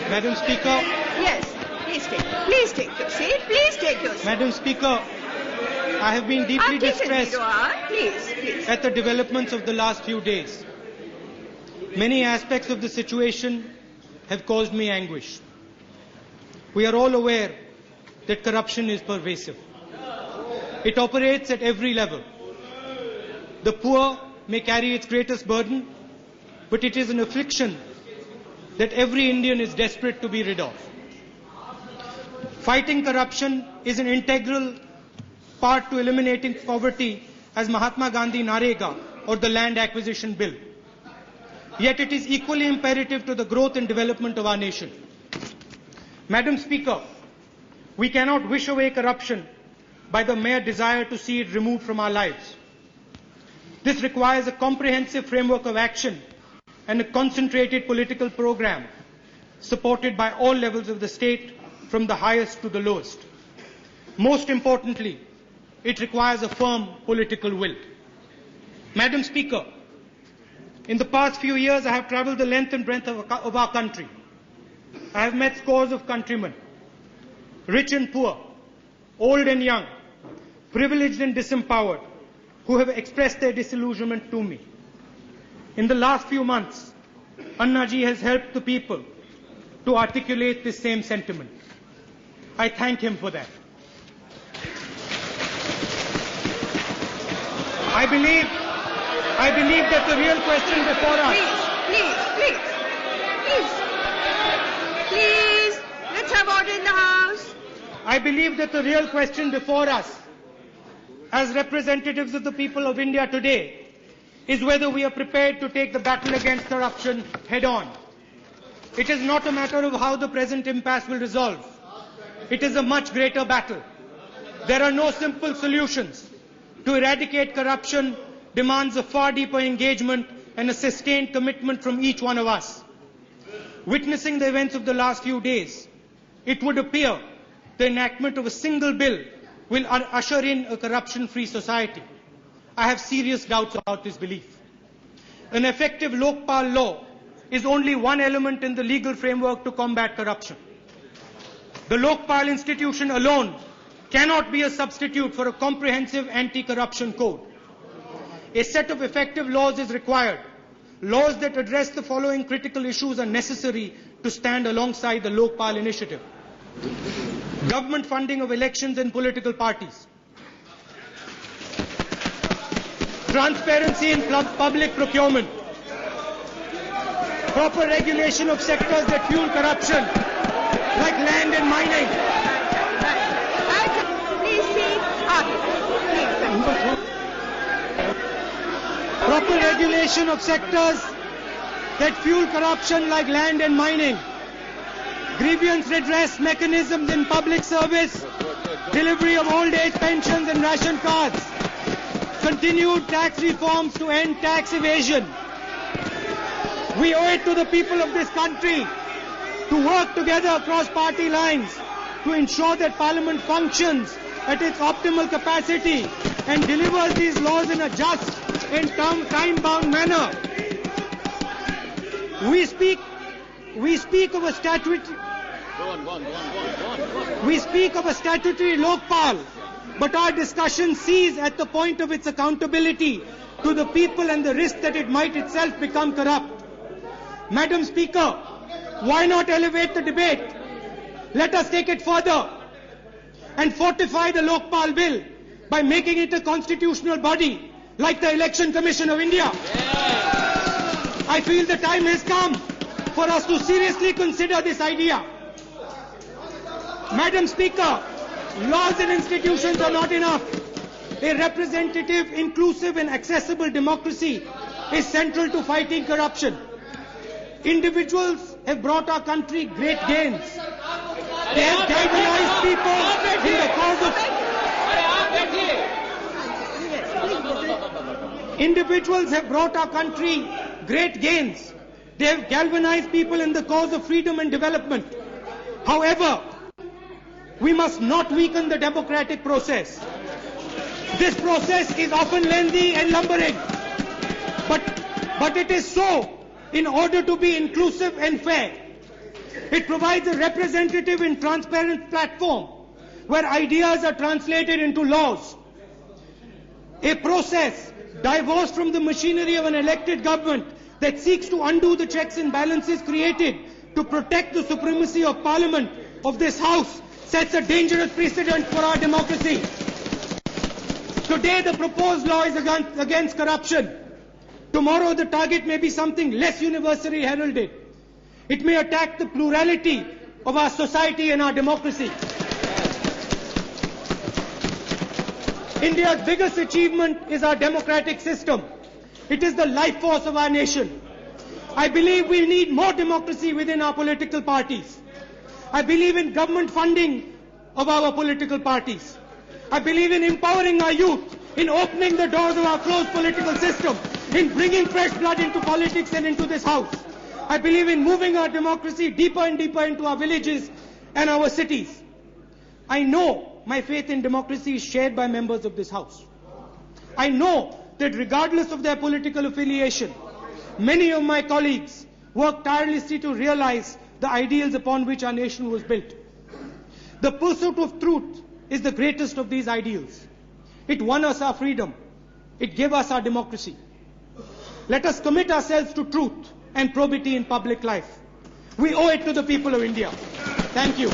Madam Speaker. Yes, please take your seat. Please take your seat. Madam Speaker, I have been deeply distressed at the developments of the last few days. Many aspects of the situation have caused me anguish. We are all aware that corruption is pervasive. It operates at every level. The poor may carry its greatest burden, but it is an affliction that every Indian is desperate to be rid of. Fighting corruption is an integral part to eliminating poverty as Mahatma Gandhi Narega or the Land Acquisition Bill. Yet it is equally imperative to the growth and development of our nation. Madam Speaker, we cannot wish away corruption by the mere desire to see it removed from our lives. This requires a comprehensive framework of action and a concentrated political program supported by all levels of the state, from the highest to the lowest. Most importantly, it requires a firm political will. Madam Speaker, in the past few years I have travelled the length and breadth of our country. I have met scores of countrymen, rich and poor, old and young, privileged and disempowered, who have expressed their disillusionment to me. In the last few months, Anna ji has helped the people to articulate this same sentiment. I thank him for that. I believe that the real question before us... Please, let's have order in the House. I believe that the real question before us, as representatives of the people of India today, is whether we are prepared to take the battle against corruption head on. It is not a matter of how the present impasse will resolve. It is a much greater battle. There are no simple solutions. To eradicate corruption demands a far deeper engagement and a sustained commitment from each one of us. Witnessing the events of the last few days, it would appear the enactment of a single bill will usher in a corruption-free society. I have serious doubts about this belief. An effective Lokpal law is only one element in the legal framework to combat corruption. The Lokpal institution alone cannot be a substitute for a comprehensive anti-corruption code. A set of effective laws is required. Laws that address the following critical issues are necessary to stand alongside the Lokpal initiative. Government funding of elections and political parties. Transparency in public procurement. Proper regulation of sectors that fuel corruption, like land and mining. Proper regulation of sectors that fuel corruption like land and mining. Grievance redress mechanisms in public service. Delivery of old age pensions and ration cards. Continued tax reforms to end tax evasion. We owe it to the people of this country to work together across party lines to ensure that Parliament functions at its optimal capacity and delivers these laws in a just and time-bound manner. We speak of a statutory Lokpal, but our discussion sees at the point of its accountability to the people and the risk that it might itself become corrupt. Madam Speaker, why not elevate the debate? Let us take it further and fortify the Lokpal bill by making it a constitutional body like the Election Commission of India. I feel the time has come for us to seriously consider this idea. Madam Speaker, laws and institutions are not enough. A representative, inclusive and accessible democracy is central to fighting corruption. Individuals have brought our country great gains. They have galvanized people in the cause of... Individuals have brought our country great gains. They have galvanized people in the cause of freedom and development. However, we must not weaken the democratic process. This process is often lengthy and lumbering, but it is so in order to be inclusive and fair. It provides a representative and transparent platform where ideas are translated into laws. A process divorced from the machinery of an elected government that seeks to undo the checks and balances created to protect the supremacy of Parliament, of this House, sets a dangerous precedent for our democracy. Today the proposed law is against corruption. Tomorrow the target may be something less universally heralded. It may attack the plurality of our society and our democracy. India's biggest achievement is our democratic system. It is the life force of our nation. I believe we need more democracy within our political parties. I believe in government funding of our political parties. I believe in empowering our youth, in opening the doors of our closed political system, in bringing fresh blood into politics and into this House. I believe in moving our democracy deeper and deeper into our villages and our cities. I know my faith in democracy is shared by members of this House. I know that regardless of their political affiliation, many of my colleagues work tirelessly to realize the ideals upon which our nation was built. The pursuit of truth is the greatest of these ideals. It won us our freedom. It gave us our democracy. Let us commit ourselves to truth and probity in public life. We owe it to the people of India. Thank you.